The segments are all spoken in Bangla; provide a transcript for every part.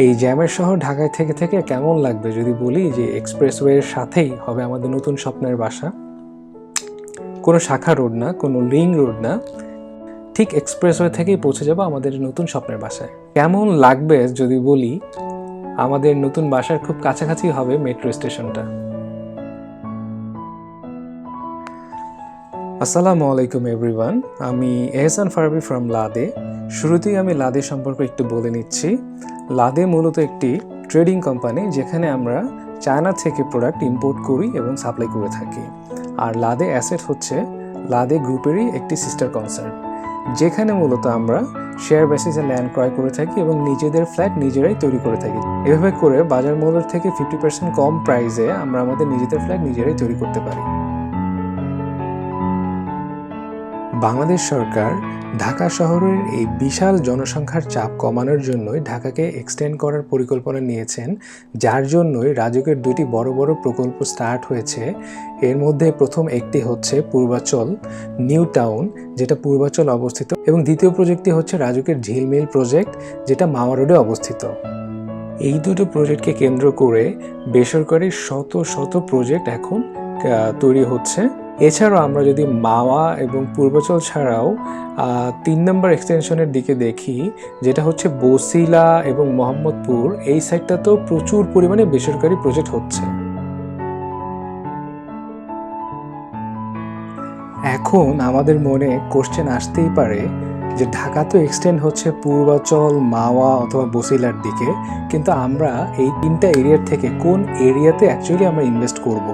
এই জ্যামের শহর ঢাকায় থেকে থেকে কেমন লাগবে যদি বলি যে এক্সপ্রেসওয়ের সাথেই হবে আমাদের নতুন স্বপ্নের বাসা। কোনো শাখা রোড না, কোনো লিং রোড না, ঠিক এক্সপ্রেসওয়ে থেকেই পৌঁছে যাব আমাদের নতুন স্বপ্নের বাসায়। কেমন লাগবে যদি বলি আমাদের নতুন বাসার খুব কাছাকাছি হবে মেট্রো স্টেশনটা। আসসালামু আলাইকুম এভরিওয়ান, আমি এহসান ফারাবি ফ্রম লাদে। শুরুতেই আমি লাদে সম্পর্কে একটু বলে নিচ্ছি। লাদে মূলত একটি ট্রেডিং কোম্পানি, যেখানে আমরা চায়না থেকে প্রোডাক্ট ইম্পোর্ট করি এবং সাপ্লাই করে থাকি। আর লাদে অ্যাসেট হচ্ছে লাদে গ্রুপেরই একটি সিস্টার কনসার্ন, যেখানে মূলত আমরা শেয়ার বেসিসে ল্যান্ড ক্রয় করে থাকি এবং নিজেদের ফ্ল্যাট নিজেরাই তৈরি করে থাকি। এভাবে করে বাজার মূল্যের থেকে 50% কম প্রাইসে আমরা আমাদের নিজেদের ফ্ল্যাট নিজেরাই তৈরি করতে পারি। বাংলাদেশ সরকার ঢাকা শহরের এই বিশাল জনসংখ্যার চাপ কমানোর জন্যই ঢাকাকে এক্সটেন্ড করার পরিকল্পনা নিয়েছেন, যার জন্যই রাজুকের দুটি বড় বড় প্রকল্প স্টার্ট হয়েছে। এর মধ্যে প্রথম একটি হচ্ছে পূর্বাচল নিউ টাউন, যেটা পূর্বাচল অবস্থিত, এবং দ্বিতীয় প্রজেক্টটি হচ্ছে রাজুকের ঝিলমিল প্রজেক্ট, যেটা মাওয়া রোডে অবস্থিত। এই দুটো প্রজেক্টকে কেন্দ্র করে বেসরকারি শত শত প্রজেক্ট এখন তৈরি হচ্ছে। এছাড়াও আমরা যদি মাওয়া এবং পূর্বাচল ছাড়াও 3 নম্বর এক্সটেনশনের দিকে দেখি, যেটা হচ্ছে বসিলা এবং মোহাম্মদপুর, এই সাইডটাতেও প্রচুর পরিমাণে বেসরকারি প্রজেক্ট হচ্ছে। এখন আমাদের মনে কোশ্চেন আসতেই পারে যে ঢাকা তো এক্সটেন্ড হচ্ছে পূর্বাচল, মাওয়া অথবা বসিলার দিকে, কিন্তু আমরা এই 3টা এরিয়ার থেকে কোন এরিয়াতে অ্যাকচুয়ালি আমরা ইনভেস্ট করব।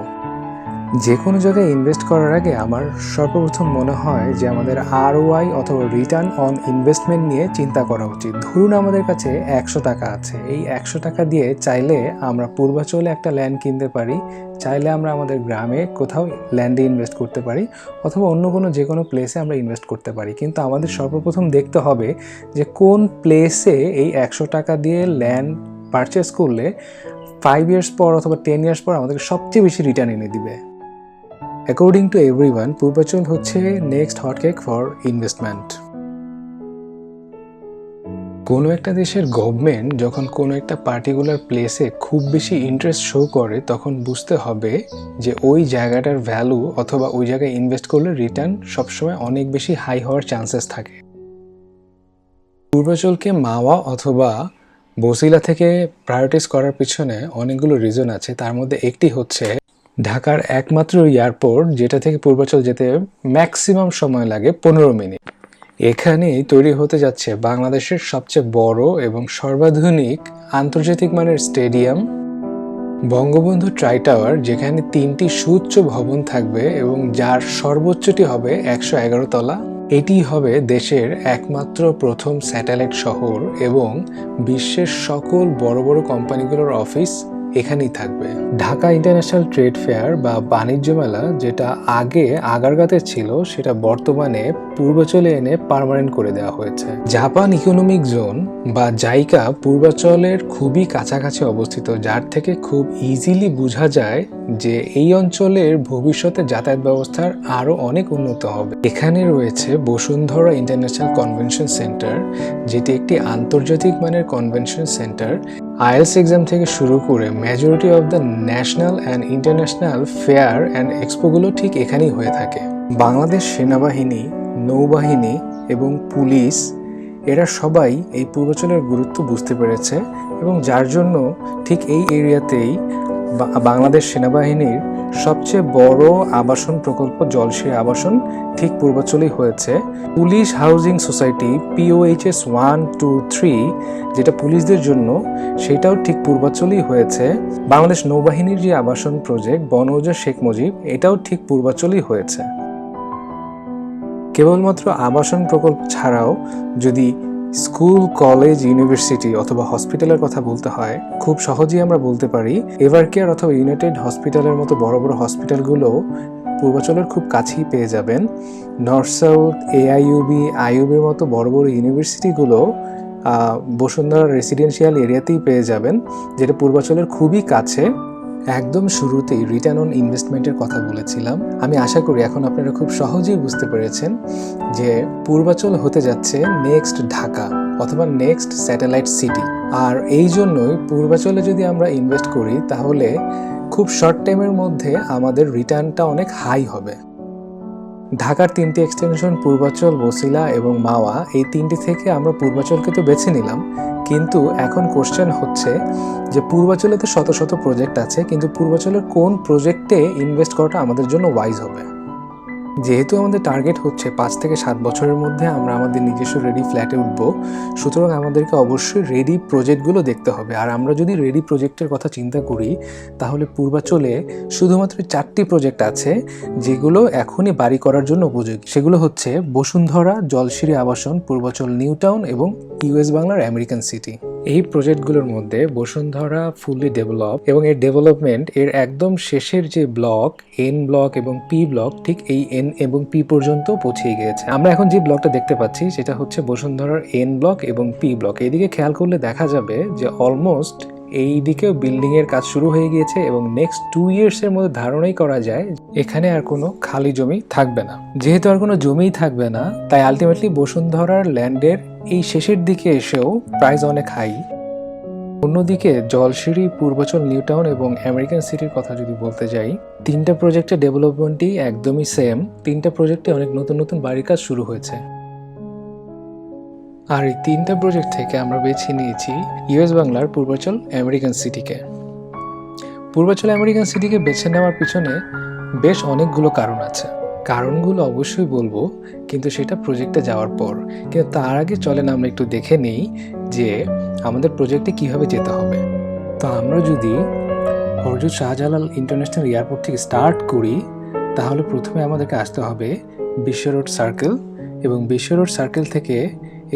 যে কোনো জায়গায় ইনভেস্ট করার আগে আমার সর্বপ্রথম মনে হয় যে আমাদের ROI অথবা রিটার্ন অন ইনভেস্টমেন্ট নিয়ে চিন্তা করা উচিত। ধরুন আমাদের কাছে 100 টাকা আছে, এই 100 টাকা দিয়ে চাইলে আমরা পূর্বাচলে একটা ল্যান্ড কিনতে পারি, চাইলে আমরা আমাদের গ্রামে কোথাও ল্যান্ডে ইনভেস্ট করতে পারি, অথবা অন্য যে কোনো প্লেসে আমরা ইনভেস্ট করতে পারি। কিন্তু আমাদের সর্বপ্রথম দেখতে হবে যে কোন প্লেসে এই 100 টাকা দিয়ে ল্যান্ড পারচেস করলে 5 ইয়ার্স পর অথবা 10 ইয়ার্স পর আমাদের সবচেয়ে বেশি রিটার্ন এনে দিবে। অ্যাকর্ডিং টু এভরিওয়ান, পূর্বাচল হচ্ছে নেক্সট হটকেক ফর ইনভেস্টমেন্ট। কোনো একটা দেশের গভর্নমেন্ট যখন কোনো একটা পার্টিকুলার প্লেসে খুব বেশি ইন্টারেস্ট শো করে, তখন বুঝতে হবে যে ওই জায়গাটার ভ্যালু অথবা ওই জায়গায় ইনভেস্ট করলে রিটার্ন সবসময় অনেক বেশি হাই হওয়ার চান্সেস থাকে। পূর্বাচলকে মাওয়া অথবা বসিলা থেকে প্রায়োরিটাইজ করার পিছনে অনেকগুলো রিজন আছে। তার মধ্যে একটি হচ্ছে ঢাকার একমাত্র এয়ারপোর্ট, যেটা থেকে পূর্বাচল যেতে ম্যাক্সিমাম সময় লাগে 15 মিনিট। এখানেই তৈরি হতে যাচ্ছে বাংলাদেশের সবচেয়ে বড় এবং সর্বাধুনিক আন্তর্জাতিক মানের স্টেডিয়াম বঙ্গবন্ধু ট্রাই টাওয়ার, যেখানে 3টি সুউচ্চ ভবন থাকবে এবং যার সর্বোচ্চটি হবে 111 তলা। এটি হবে দেশের একমাত্র প্রথম স্যাটেলাইট শহর এবং বিশ্বের সকল বড় বড় কোম্পানিগুলোর অফিস এখানেই থাকবে। ঢাকা ইন্টারন্যাশনাল ট্রেড ফেয়ার বা বাণিজ্য মেলা, যেটা আগে আগারগাঁতে ছিল, সেটা বর্তমানে পূর্বাচলে এনে পার্মানেন্ট করে দেওয়া হয়েছে। জাপান ইকোনমিক জোন বা জাইকা পূর্বাচলের খুবই কাছাকাছি অবস্থিত, যার থেকে খুব ইজিলি বোঝা যায় যে এই অঞ্চলের ভবিষ্যতে যাতায়াত ব্যবস্থার আরও অনেক উন্নত হবে। এখানে রয়েছে বসুন্ধরা ইন্টারন্যাশনাল কনভেনশন সেন্টার, যেটি একটি আন্তর্জাতিক মানের কনভেনশন সেন্টার। IELTS এক্সাম থেকে শুরু করে majority of the national and international fair and এক্সপোগুলো ঠিক এখানেই হয়ে থাকে। বাংলাদেশ সেনাবাহিনী, নৌবাহিনী এবং পুলিশ, এরা সবাই এই পূর্বাচলের গুরুত্ব বুঝতে পেরেছে এবং যার জন্য ঠিক এই এরিয়াতেই বাংলাদেশ সেনাবাহিনীর সবচেয়ে বড় আবাসন প্রকল্প জলশিরা আবাসন ঠিক পূর্বাচলেই হয়েছে। পুলিশ হাউজিং সোসাইটি POHS 1, 2, 3, যেটা পুলিশদের জন্য, সেটাও ঠিক পূর্বাচলেই হয়েছে। বাংলাদেশ নৌবাহিনীর যে আবাসন প্রজেক্ট বনৌজা শেখ মুজিব, এটাও ঠিক পূর্বাচলেই হয়েছে। কেবলমাত্র আবাসন প্রকল্প ছাড়াও যদি স্কুল, কলেজ, ইউনিভার্সিটি অথবা হসপিটালের কথা বলতে হয়, খুব সহজেই আমরা বলতে পারি এভারকেয়ার অথবা ইউনাইটেড হসপিটালের মতো বড় বড় হসপিটালগুলো পূর্বাচলের খুব কাছেই পেয়ে যাবেন। নর্থ সাউথ, AIUB, IUBর মতো বড় বড় ইউনিভার্সিটিগুলো বসুন্ধরা রেসিডেন্সিয়াল এরিয়াতেই পেয়ে যাবেন, যেটা পূর্বাচলের খুবই কাছে। একদম শুরুতেই রিটার্ন অন ইনভেস্টমেন্টের কথা বলেছিলাম। আমি আশা করি এখন আপনারা খুব সহজেই বুঝতে পেরেছেন যে পূর্বাচল হতে যাচ্ছে নেক্সট ঢাকা অথবা নেক্সট স্যাটেলাইট সিটি। আর এই জন্যই পূর্বাচলে যদি আমরা ইনভেস্ট করি তাহলে খুব শর্ট টাইমের মধ্যে আমাদের রিটার্নটা অনেক হাই হবে। ঢাকার 3টি এক্সটেনশন পূর্বাচল, বছিলা এবং মাওয়া, এই 3টি থেকে আমরা পূর্বাচলকে তো বেছে নিলাম, কিন্তু এখন কোশ্চেন হচ্ছে যে পূর্বাচলে তো শত শত প্রজেক্ট আছে, কিন্তু পূর্বাচলের কোন প্রজেক্টে ইনভেস্ট করাটা আমাদের জন্য ওয়াইজ হবে। যেহেতু আমাদের টার্গেট হচ্ছে 5 থেকে 7 বছরের মধ্যে আমরা আমাদের নিজস্ব রেডি ফ্ল্যাটে উঠবো, সুতরাং আমাদেরকে অবশ্যই রেডি প্রজেক্টগুলো দেখতে হবে। আর আমরা যদি রেডি প্রজেক্টের কথা চিন্তা করি তাহলে পূর্বাচলে শুধুমাত্র 4টি প্রজেক্ট আছে যেগুলো এখনই বাড়ি করার জন্য উপযোগী। সেগুলো হচ্ছে বসুন্ধরা, জলশিরি আবাসন, পূর্বাচল নিউ টাউন এবং ইউএস বাংলার আমেরিকান সিটি। এই প্রজেক্টগুলোর মধ্যে বসুন্ধরা ফুললি ডেভেলপ এবং এর ডেভেলপমেন্ট এর একদম শেষের যে ব্লক, এন ব্লক এবং পি ব্লক, ঠিক এই এন এবং পি পর্যন্ত পৌঁছে গিয়েছে। আমরা এখন যে ব্লকটা দেখতে পাচ্ছি সেটা হচ্ছে বসুন্ধরার এন ব্লক এবং পি ব্লক। এইদিকে খেয়াল করলে দেখা যাবে যে অলমোস্ট এই দিকেও বিল্ডিং এর কাজ শুরু হয়ে গিয়েছে এবং নেক্সট 2 ইয়ার্সের মধ্যে ধারণাই করা যায় এখানে আর কোনো খালি জমি থাকবে না। যেহেতু আর কোনো জমিই থাকবে না, তাই আলটিমেটলি বসুন্ধরার ল্যান্ডের এই শেষের দিকে এসেও প্রাইস অনেক হাই। অন্যদিকে জলশিরি, পূর্বাচল নিউ টাউন এবং আমেরিকান সিটির কথা যদি বলতে যাই, 3টা প্রজেক্টের ডেভেলপমেন্টই একদমই সেম। 3টা প্রজেক্টে অনেক নতুন নতুন বাড়ির কাজ শুরু হয়েছে। আর এই 3টা প্রজেক্ট থেকে আমরা বেছে নিয়েছি ইউএস বাংলার পূর্বাচল আমেরিকান সিটিকে। পূর্বাচল আমেরিকান সিটিকে বেছে নেওয়ার পিছনে বেশ অনেকগুলো কারণ আছে। কারণগুলো অবশ্যই বলবো, কিন্তু সেটা প্রজেক্টে যাওয়ার পর। কিন্তু তার আগে চলেন আমরা একটু দেখে নিই যে আমাদের প্রজেক্টে কিভাবে যেতে হবে। তো আমরা যদি হযরত শাহজালাল ইন্টারন্যাশনাল এয়ারপোর্ট থেকে স্টার্ট করি তাহলে প্রথমে আমাদেরকে আসতে হবে বিশ্ব রোড সার্কেল, এবং বিশ্ব রোড সার্কেল থেকে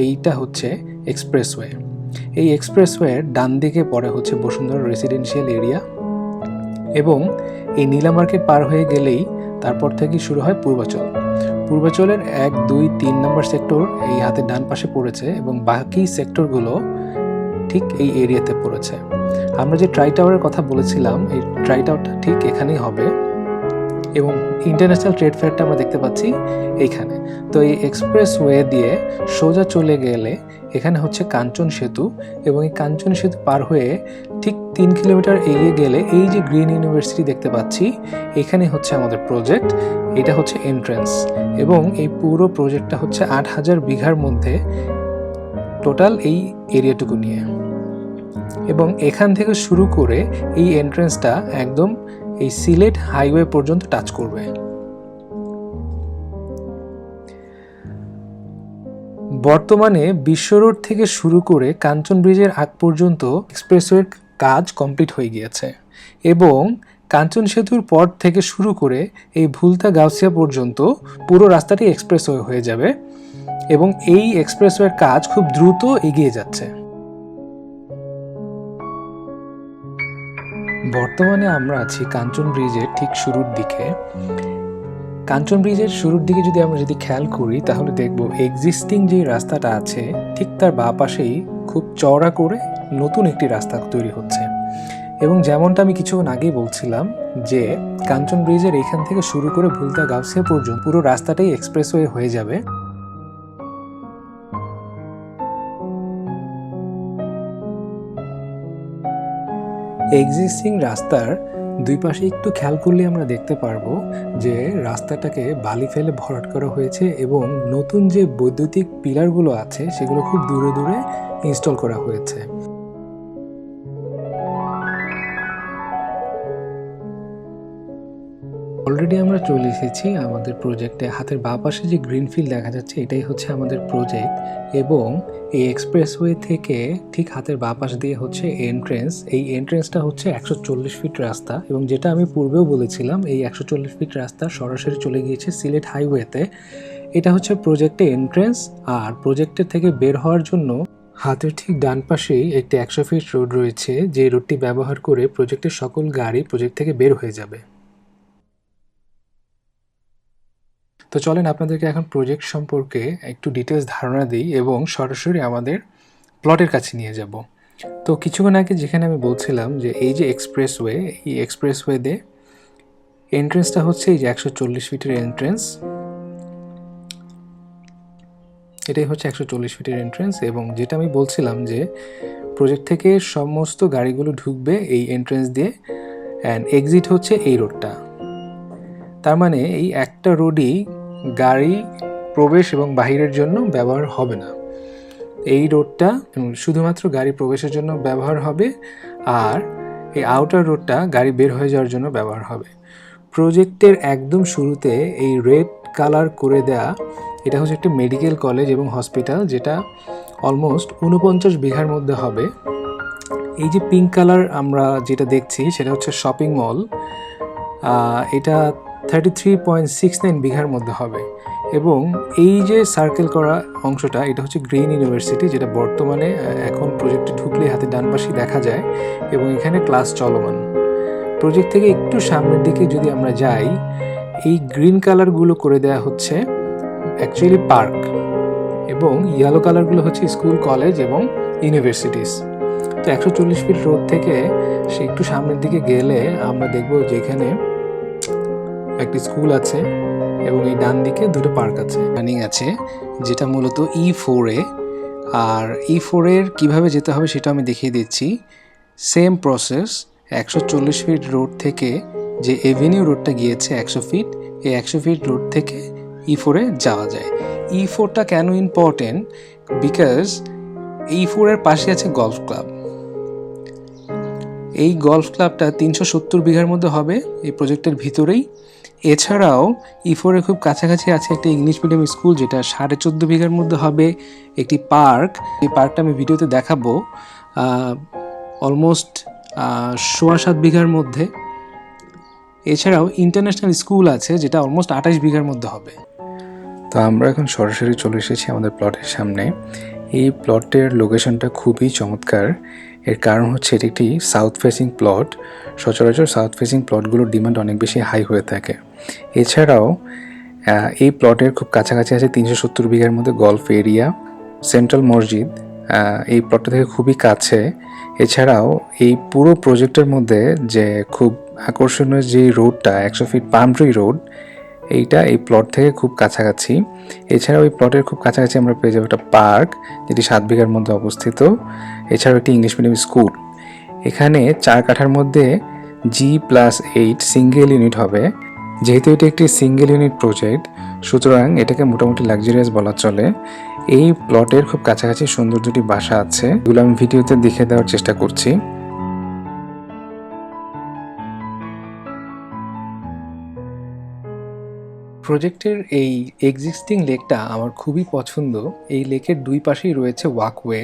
এইটা হচ্ছে এক্সপ্রেসওয়ে। এই এক্সপ্রেসওয়ের ডান দিকে পড়ে হচ্ছে বসুন্ধরা রেসিডেন্সিয়াল এরিয়া, এবং এই নীলা মার্কেট পার হয়ে গেলেই তারপর থেকে শুরু হয় পূর্বাচল। পূর্বাচলের 1, 2, 3 নম্বর সেক্টর এই হাতের ডান পাশে পড়েছে এবং বাকি সেক্টরগুলো ঠিক এই এরিয়াতে পড়েছে। আমরা যে ট্রাই টাওয়ারের কথা বলেছিলাম, এই ট্রাই টাওয়ারটা ঠিক এখানেই হবে, এবং ইন্টারন্যাশনাল ট্রেড ফেয়ারটা আমরা দেখতে পাচ্ছি এইখানে। তো এই এক্সপ্রেসওয়ে দিয়ে সোজা চলে গেলে এখানে হচ্ছে কাঞ্চন সেতু, এবং এই কাঞ্চন সেতু পার হয়ে ঠিক 3 কিলোমিটার এগিয়ে গেলে এই যে গ্রিন ইউনিভার্সিটি দেখতে পাচ্ছি, এখানে হচ্ছে আমাদের প্রজেক্ট। এটা হচ্ছে এন্ট্রেন্স, এবং এই পুরো প্রজেক্টটা হচ্ছে 8000 বিঘার মধ্যে টোটাল এই এরিয়াটুকু নিয়ে। এবং এখান থেকে শুরু করে এই এন্ট্রেন্সটা একদম এই সিলেট হাইওয়ে পর্যন্ত টাচ করবে। বর্তমানে বিশ্ব রোড থেকে শুরু করে কাঞ্চন ব্রিজের আগ পর্যন্ত এক্সপ্রেসওয়ের কাজ কমপ্লিট হয়ে গিয়েছে, এবং কাঞ্চন সেতুর পর থেকে শুরু করে এই ভুলতা গাউসিয়া পর্যন্ত পুরো রাস্তাটি এক্সপ্রেসওয়ে হয়ে যাবে, এবং এই এক্সপ্রেসওয়ের কাজ খুব দ্রুত এগিয়ে যাচ্ছে। বর্তমানে আমরা আছি কাঞ্চন ব্রিজের ঠিক শুরুর দিকে। কাঞ্চন ব্রিজের শুরুর দিকে যদি খেয়াল করি তাহলে দেখব এক্সিস্টিং যে রাস্তাটা আছে ঠিক তার বাঁ পাশেই খুব চওড়া করে নতুন একটি রাস্তা তৈরি হচ্ছে। এবং যেমনটা আমি কিছুক্ষণ আগেই বলছিলাম যে কাঞ্চন ব্রিজের এখান থেকে শুরু করে ভুলতা গাউসিয়া পর্যন্ত পুরো রাস্তাটাই এক্সপ্রেসওয়ে হয়ে যাবে। এক্সিস্টিং রাস্তার দুই পাশে একটু খেয়াল করলে আমরা দেখতে পারবো যে রাস্তাটাকে বালি ফেলে ভরাট করা হয়েছে, এবং নতুন যে বৈদ্যুতিক পিলারগুলো আছে সেগুলো খুব দূরে দূরে ইনস্টল করা হয়েছে। অলরেডি আমরা চলে এসেছি আমাদের প্রজেক্টে। হাতের বাঁ পাশে যে গ্রিন ফিল্ড দেখা যাচ্ছে এটাই হচ্ছে আমাদের প্রজেক্ট, এবং এই এক্সপ্রেসওয়ে থেকে ঠিক হাতের বাঁ পাশ দিয়ে হচ্ছে এন্ট্রেন্স। এই এন্ট্রেন্সটা হচ্ছে 140 ফিট রাস্তা, এবং যেটা আমি পূর্বেও বলেছিলাম এই 140 ফিট রাস্তা সরাসরি চলে গিয়েছে সিলেট হাইওয়েতে। এটা হচ্ছে প্রজেক্টে এন্ট্রেন্স, আর প্রজেক্টের থেকে বের হওয়ার জন্য হাতের ঠিক ডান পাশেই একটি 100 ফিট রোড রয়েছে, যে রোডটি ব্যবহার করে প্রজেক্টের সকল গাড়ি প্রজেক্ট থেকে বের হয়ে যাবে। তো চলেন আপনাদেরকে এখন প্রজেক্ট সম্পর্কে একটু ডিটেলস ধারণা দিই এবং সরাসরি আমাদের প্লটের কাছে নিয়ে যাব। তো কিছুক্ষণ আগে যেখানে আমি বলছিলাম যে এই যে এক্সপ্রেসওয়ে, এই এক্সপ্রেসওয়েতে এন্ট্রেন্সটা হচ্ছে এই যে 140 ফিটের এন্ট্রেন্স, এটাই হচ্ছে 140 ফিটের এন্ট্রেন্স, এবং যেটা আমি বলছিলাম যে প্রজেক্ট থেকে সমস্ত গাড়িগুলো ঢুকবে এই এন্ট্রেন্স দিয়ে, অ্যান্ড এক্সিট হচ্ছে এই রোডটা। তার মানে এই একটা রোডই গাড়ি প্রবেশ এবং বাহিরের জন্য ব্যবহার হবে না। এই রোডটা শুধুমাত্র গাড়ি প্রবেশের জন্য ব্যবহার হবে, আর এই আউটার রোডটা গাড়ি বের হয়ে যাওয়ার জন্য ব্যবহার হবে। প্রজেক্টের একদম শুরুতে এই রেড কালার করে দেয়া, এটা হচ্ছে একটা মেডিকেল কলেজ এবং হসপিটাল, যেটা অলমোস্ট 49 বিঘার মধ্যে হবে। এই যে পিঙ্ক কালার আমরা যেটা দেখছি সেটা হচ্ছে শপিং মল, এটা 33.69 বিঘার মধ্যে হবে। এবং এই যে সার্কেল করা অংশটা, এটা হচ্ছে গ্রিন ইউনিভার্সিটি, যেটা বর্তমানে এখন প্রজেক্টে ঢুকলে হাতে ডান পাশে দেখা যায়, এবং এখানে ক্লাস চলমান। প্রজেক্ট থেকে একটু সামনের দিকে যদি আমরা যাই, এই গ্রিন কালারগুলো করে দেওয়া হচ্ছে অ্যাকচুয়ালি পার্ক, এবং ইয়েলো কালারগুলো হচ্ছে স্কুল, কলেজ এবং ইউনিভার্সিটিস। তো 140 ফিট রোড থেকে সে একটু সামনের দিকে গেলে আমরা দেখব যে এখানে একটি স্কুল আছে, এবং এই ডান দিকে দুটো পার্ক আছে, রানিং আছে, যেটা মূলত E4-এ। আর E4-এর কীভাবে যেতে হবে সেটা আমি দেখিয়ে দিচ্ছি। সেম প্রসেস, 140 ফিট রোড থেকে যে এভিনিউ রোডটা গিয়েছে 100 ফিট, এই 100 ফিট রোড থেকে E4-এ যাওয়া যায়। E4টা কেন ইম্পর্টেন্ট? বিকজ E4-এর পাশে আছে গলফ ক্লাব। এই গলফ ক্লাবটা 370 বিঘার মধ্যে হবে এই প্রজেক্টের ভিতরেই। এছাড়াও E4-এর খুব কাছাকাছি আছে একটা ইংলিশ মিডিয়াম স্কুল, যেটা 14.5 বিঘার মধ্যে হবে। একটি পার্ক, এই পার্কটা আমি ভিডিওতে দেখাবো, অলমোস্ট 7.25 বিঘার মধ্যে। এছাড়াও ইন্টারন্যাশনাল স্কুল আছে, যেটা অলমোস্ট 28 বিঘার মধ্যে হবে। তো আমরা এখন সরাসরি চলে এসেছি আমাদের প্লটের সামনে। এই প্লটের লোকেশনটা খুবই চমৎকার। এর কারণ হচ্ছে এটি একটি সাউথ ফেসিং প্লট। সচরাচর সাউথ ফেসিং প্লটগুলোর ডিমান্ড অনেক বেশি হাই হয়ে থাকে। এছাড়াও এই প্লটের খুব কাছাকাছি আছে 370 বিঘার মধ্যে গলফ এরিয়া, সেন্ট্রাল মসজিদ এই প্লটটা থেকে খুবই কাছে। এছাড়াও এই পুরো প্রজেক্টের মধ্যে যে খুব আকর্ষণীয় যে রোডটা 100 ফিট পাম ট্রি রোড, এইটা এই প্লট থেকে খুব কাছাকাছি। এছাড়াও এই প্লটের খুব কাছাকাছি আমরা পেয়ে যাবো একটা পার্ক, যেটি 7 বিঘার মধ্যে অবস্থিত। এছাড়াও একটি ইংলিশ মিডিয়াম স্কুল। এখানে 4 কাঠার মধ্যে G+8 সিঙ্গেল ইউনিট হবে। যেহেতু এটি একটি সিঙ্গেল ইউনিট প্রজেক্ট, সুতরাং এটাকে মোটামুটি লাক্সারিয়াস বলা চলে। এই প্লটের খুব কাছাকাছি সুন্দর দুটি বাসা আছে, এগুলো আমি ভিডিওতে দেখে দেওয়ার চেষ্টা করছি। প্রজেক্টের এই এক্সিস্টিং লেকটা আমার খুবই পছন্দ। এই লেকের দুই পাশেই রয়েছে ওয়াকওয়ে,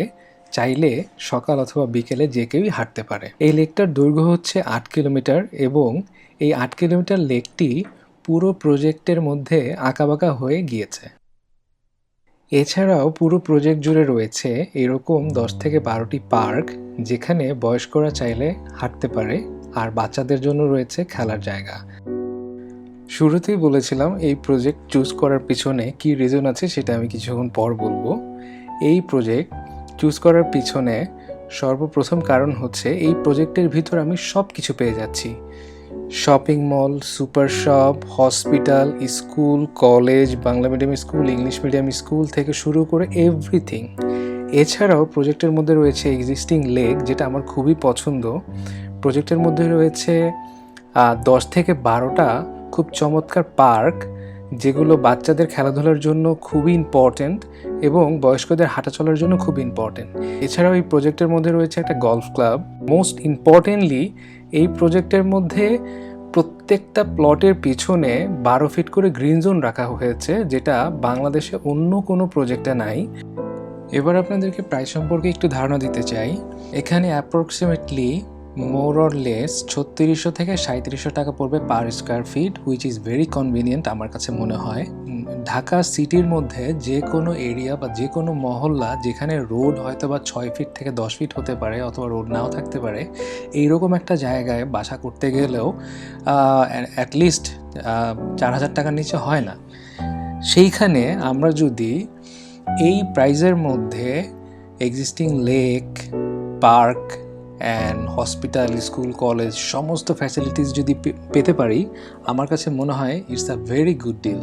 চাইলে সকাল অথবা বিকেলে যে কেউই হাঁটতে পারে। এই লেকটার দৈর্ঘ্য হচ্ছে 8 কিলোমিটার, এবং এই 8 কিলোমিটার লেকটি পুরো প্রজেক্টের মধ্যে আঁকাবাঁকা হয়ে গিয়েছে। এছাড়াও পুরো প্রজেক্ট জুড়ে রয়েছে এরকম 10 থেকে 12টি পার্ক, যেখানে বয়স্করা চাইলে হাঁটতে পারে, আর বাচ্চাদের জন্য রয়েছে খেলার জায়গা। শুরুতেই বলেছিলাম এই প্রজেক্ট চুজ করার পিছনে কি রিজন আছে সেটা আমি কিছুক্ষণ পর বলবো। এই প্রজেক্ট চুজ করার পিছনে সর্বপ্রথম কারণ হচ্ছে এই প্রজেক্টের ভিতর আমি সব কিছু পেয়ে যাচ্ছি। Shopping mall, super shop, hospital, school, college, Bangla medium school, English medium school থেকে শুরু করে এভরিথিং। এছাড়াও প্রজেক্টের মধ্যে রয়েছে এক্সিস্টিং লেক, যেটা আমার খুবই পছন্দ। প্রজেক্টের মধ্যে রয়েছে 10 থেকে 12টা খুব চমৎকার পার্ক, যেগুলো বাচ্চাদের খেলাধুলার জন্য খুবই ইম্পর্ট্যান্ট এবং বয়স্কদের হাঁটা চলার জন্য খুব ইম্পর্ট্যান্ট। এছাড়াও এই প্রজেক্টের মধ্যে রয়েছে একটা গলফ ক্লাব। মোস্ট ইম্পর্টেন্টলি এই প্রজেক্টের মধ্যে প্রত্যেকটা প্লটের পিছনে 12 ফিট করে গ্রিন জোন রাখা হয়েছে, যেটা বাংলাদেশে অন্য কোনো প্রজেক্টে নাই। এবার আপনাদেরকে প্রাইস সম্পর্কে একটু ধারণা দিতে চাই। এখানে অ্যাপ্রক্সিমেটলি মোর অর লেস 3600 থেকে 3700 টাকা পড়বে per square feet, which is very convenient আমার কাছে মনে হয়। ঢাকা সিটির মধ্যে যে কোনো এরিয়া বা যে কোনো মহল্লা যেখানে রোড হয়তো বা 6 ফিট থেকে 10 ফিট হতে পারে, অথবা রোড নাও থাকতে পারে, এইরকম একটা জায়গায় বাসা করতে গেলেও অ্যাটলিস্ট 4000 টাকার নিচে হয় না। সেইখানে আমরা যদি এই প্রাইজের মধ্যে existing lake, park and hospital, school, college সমস্ত ফ্যাসিলিটিস যদি পেতে পারি, আমার কাছে মনে হয় it's a very good deal.